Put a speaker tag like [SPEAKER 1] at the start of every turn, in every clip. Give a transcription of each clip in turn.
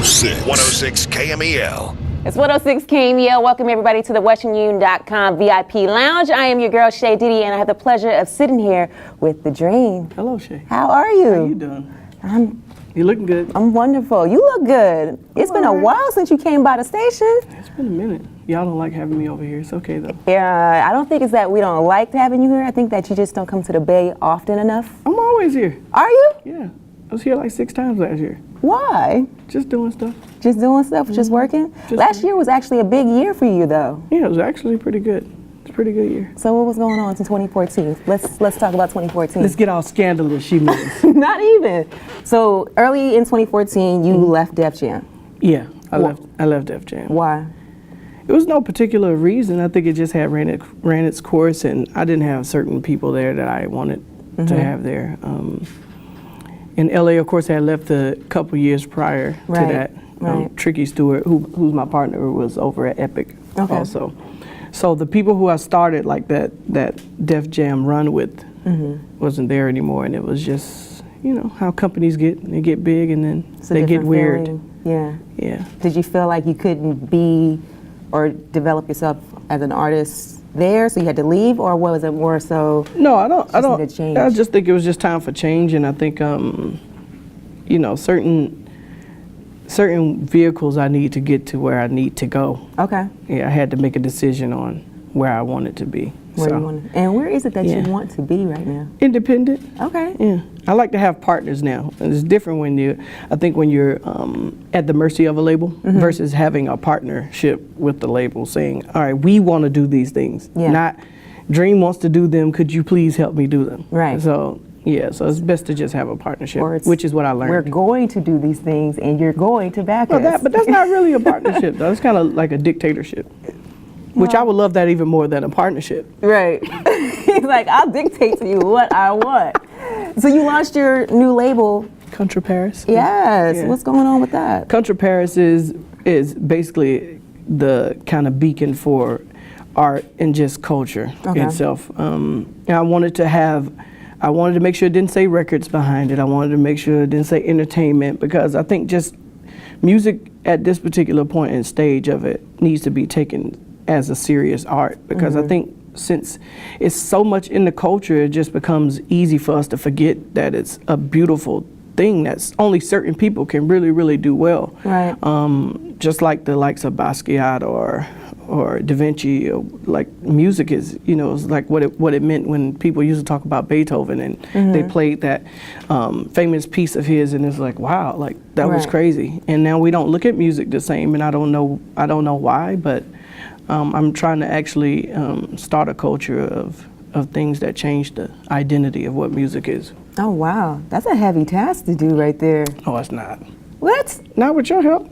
[SPEAKER 1] 106 KMEL.
[SPEAKER 2] It's 106 KMEL. Welcome everybody to the WesternUnion.com VIP Lounge. I am your girl Shay Diddy, and I have the pleasure of sitting here with the Dream.
[SPEAKER 3] Hello, Shay.
[SPEAKER 2] How are you?
[SPEAKER 3] How you doing? You looking good.
[SPEAKER 2] I'm wonderful. You look good. It's been a while since you came by the station.
[SPEAKER 3] It's been a minute. Y'all don't like having me over here. It's okay though.
[SPEAKER 2] Yeah, I don't think it's that we don't like having you here. I think that you just don't come to the Bay often enough.
[SPEAKER 3] I'm always here.
[SPEAKER 2] Are you?
[SPEAKER 3] Yeah. I was here like 6 times last year.
[SPEAKER 2] Why?
[SPEAKER 3] Just doing stuff.
[SPEAKER 2] Just doing stuff, just working? Last year was actually a big year for you though.
[SPEAKER 3] Yeah, it was actually pretty good. It's a pretty good year.
[SPEAKER 2] So what was going on in 2014? Let's talk about 2014.
[SPEAKER 3] Let's get all scandalous, she means.
[SPEAKER 2] Not even. So early in 2014, you left Def Jam.
[SPEAKER 3] Yeah, I left Def Jam.
[SPEAKER 2] Why?
[SPEAKER 3] It was no particular reason. I think it just had ran its course, and I didn't have certain people there that I wanted to have there. In LA, of course, I had left a couple years prior to that. Tricky Stewart, who's my partner, was over at Epic also. So the people who I started like that Def Jam run with wasn't there anymore, and it was just, you know, how companies they get big and then they get weird.
[SPEAKER 2] Yeah.
[SPEAKER 3] Yeah.
[SPEAKER 2] Did you feel like you couldn't be or develop yourself as an artist there, so you had to leave, or was it more so?
[SPEAKER 3] No, I don't. I just think it was just time for change, and I think, you know, certain vehicles I need to get to where I need to go.
[SPEAKER 2] Okay.
[SPEAKER 3] Yeah, I had to make a decision on where I wanted to be.
[SPEAKER 2] And where is it that you want to be right now?
[SPEAKER 3] Independent.
[SPEAKER 2] Okay.
[SPEAKER 3] Yeah, I like to have partners now. And it's different when you're at the mercy of a label versus having a partnership with the label, saying, all right, we want to do these things. Yeah. Not Dream wants to do them, could you please help me do them? Right. So yeah, so it's best to just have a partnership, which is what I learned.
[SPEAKER 2] We're going to do these things and you're going to back us.
[SPEAKER 3] But that's not really a partnership though. It's kind of like a dictatorship. Which I would love that even more than a partnership. Right.
[SPEAKER 2] He's like, I'll dictate to you what I want. So you launched your new label.
[SPEAKER 3] Contra Paris.
[SPEAKER 2] Yes. Yeah. What's going on with that?
[SPEAKER 3] Contra Paris is basically the kind of beacon for art and just culture itself. And I wanted to make sure it didn't say records behind it. I wanted to make sure it didn't say entertainment, because I think just music at this particular point and stage of it needs to be taken as a serious art, because I think since it's so much in the culture, it just becomes easy for us to forget that it's a beautiful thing that's only certain people can really, really do well. Right. Just like the likes of Basquiat or Da Vinci, or like music is, you know, it's like what it meant when people used to talk about Beethoven and they played that famous piece of his, and it's like, wow, like that was crazy. And now we don't look at music the same, and I don't know why, but I'm trying to actually start a culture of things that change the identity of what music is.
[SPEAKER 2] Oh wow, that's a heavy task to do right there.
[SPEAKER 3] Oh, it's not.
[SPEAKER 2] What?
[SPEAKER 3] Not with your help.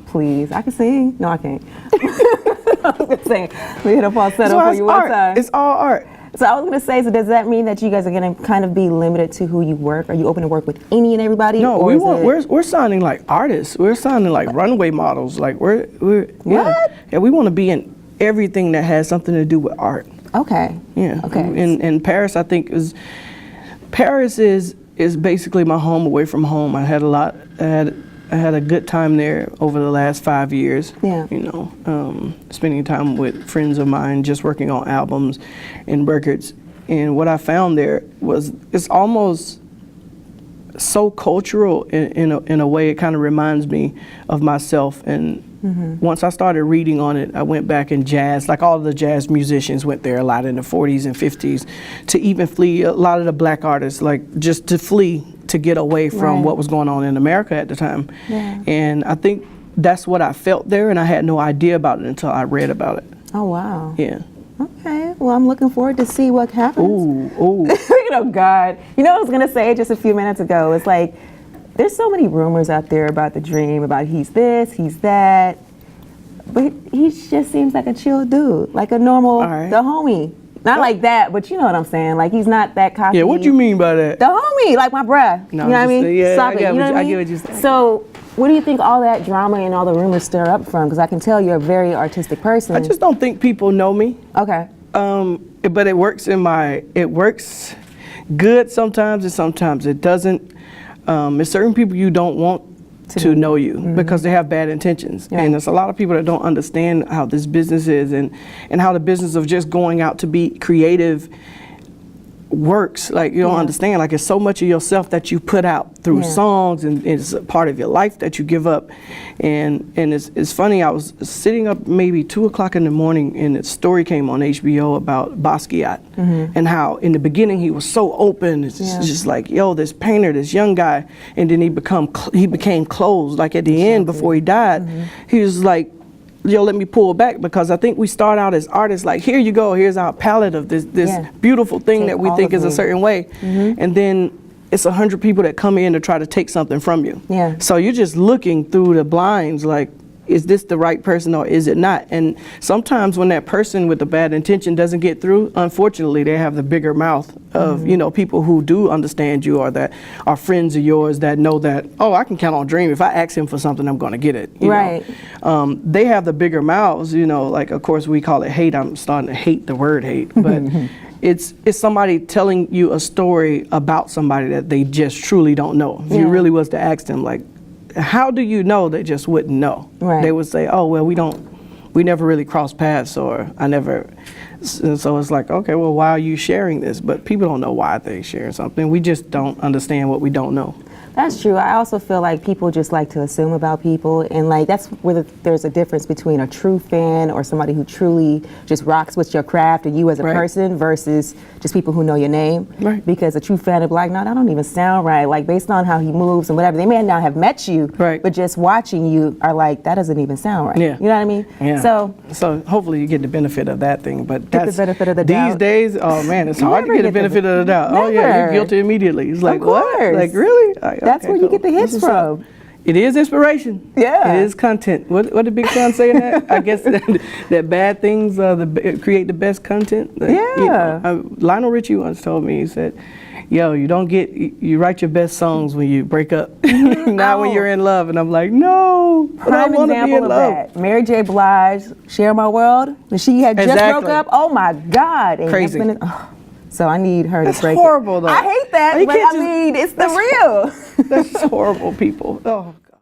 [SPEAKER 2] Please, I can sing. No, I can't. I was gonna sing. We hit a falsetto for you one time.
[SPEAKER 3] It's all art.
[SPEAKER 2] So I was gonna say, so does that mean that you guys are gonna kind of be limited to who you work? Are you open to work with any and everybody?
[SPEAKER 3] No, we're signing like artists. We're signing like runway models. Like we're
[SPEAKER 2] what?
[SPEAKER 3] Yeah, we want to be in everything that has something to do with art.
[SPEAKER 2] Okay.
[SPEAKER 3] Yeah.
[SPEAKER 2] Okay.
[SPEAKER 3] And Paris, I think Paris is basically my home away from home. I had a good time there over the last 5 years. Yeah. You know, spending time with friends of mine, just working on albums and records. And what I found there was it's almost so cultural in a way. It kind of reminds me of myself. And once I started reading on it, I went back and jazz, like all of the jazz musicians went there a lot in the 40s and 50s to even flee. A lot of the black artists, like just to flee, to get away from what was going on in America at the time. Yeah. And I think that's what I felt there, and I had no idea about it until I read about it.
[SPEAKER 2] Oh, wow.
[SPEAKER 3] Yeah.
[SPEAKER 2] Okay, well, I'm looking forward to see what happens.
[SPEAKER 3] Ooh.
[SPEAKER 2] Oh, God. You know, I was going to say just a few minutes ago, it's like, there's so many rumors out there about the Dream, about he's this, he's that, but he just seems like a chill dude, like a normal, the homie. Not like that, but you know what I'm saying. Like, he's not that cocky.
[SPEAKER 3] Yeah, what you mean by that?
[SPEAKER 2] The homie, like my bruh.
[SPEAKER 3] No,
[SPEAKER 2] you know what I mean?
[SPEAKER 3] Yeah,
[SPEAKER 2] Stop it. You know what I
[SPEAKER 3] get what you're saying.
[SPEAKER 2] So, what do you think all that drama and all the rumors stir up from? Because I can tell you're a very artistic person.
[SPEAKER 3] I just don't think people know me.
[SPEAKER 2] Okay.
[SPEAKER 3] But it works it works good sometimes and sometimes it doesn't. There's certain people you don't want to know you because they have bad intentions.
[SPEAKER 2] Yeah.
[SPEAKER 3] And there's a lot of people that don't understand how this business is and how the business of just going out to be creative works. Like, you don't understand, like, it's so much of yourself that you put out through songs, and it's a part of your life that you give up. And it's funny, I was sitting up maybe 2 o'clock in the morning and a story came on HBO about Basquiat and how in the beginning he was so open. It's just like, yo, this painter, this young guy, and then he became closed. Like at the end, before he died, he was like, yo, let me pull back, because I think we start out as artists like, here you go, here's our palette of this beautiful thing that we think is a certain way, and then it's 100 people that come in to try to take something from you.
[SPEAKER 2] Yeah.
[SPEAKER 3] So you're just looking through the blinds like, is this the right person or is it not? And sometimes when that person with the bad intention doesn't get through, unfortunately, they have the bigger mouth of, you know, people who do understand you or that are friends of yours that know that, oh, I can count on Dream. If I ask him for something, I'm going to get it. You know? They have the bigger mouths, you know, like, of course, we call it hate. I'm starting to hate the word hate, but it's somebody telling you a story about somebody that they just truly don't know. If you really was to ask them, like, how do you know? They just wouldn't know. They would say, oh, well, we never really crossed paths, or I never. So it's like, okay, well, why are you sharing this? But people don't know why they share something. We just don't understand what we don't know.
[SPEAKER 2] That's true. I also feel like people just like to assume about people, and like that's where there's a difference between a true fan or somebody who truly just rocks with your craft and you as a person versus just people who know your name. Because a true fan is like, no, that don't even sound right. Like based on how he moves and whatever, they may not have met you, but just watching you are like, that doesn't even sound right. You know what I mean?
[SPEAKER 3] So hopefully you get the benefit of that thing, but
[SPEAKER 2] that's the benefit of the doubt.
[SPEAKER 3] These days, oh man, it's hard to get the benefit of the doubt.
[SPEAKER 2] Never.
[SPEAKER 3] Oh yeah, you're guilty immediately. It's like, what? Like really?
[SPEAKER 2] That's where you get the hits from.
[SPEAKER 3] It is inspiration.
[SPEAKER 2] Yeah.
[SPEAKER 3] It is content. What did Big Sean say in that? I guess that bad things create the best content. You know, Lionel Richie once told me, he said, yo, you write your best songs when you break up, not when you're in love. And I'm like, no, I don't want to be in love.
[SPEAKER 2] Mary J. Blige, Share My World, she had just broke up. Oh my God.
[SPEAKER 3] Crazy.
[SPEAKER 2] So I need her to break it.
[SPEAKER 3] That's horrible, though.
[SPEAKER 2] I hate that, but I mean, it's the real.
[SPEAKER 3] That's horrible, people. Oh.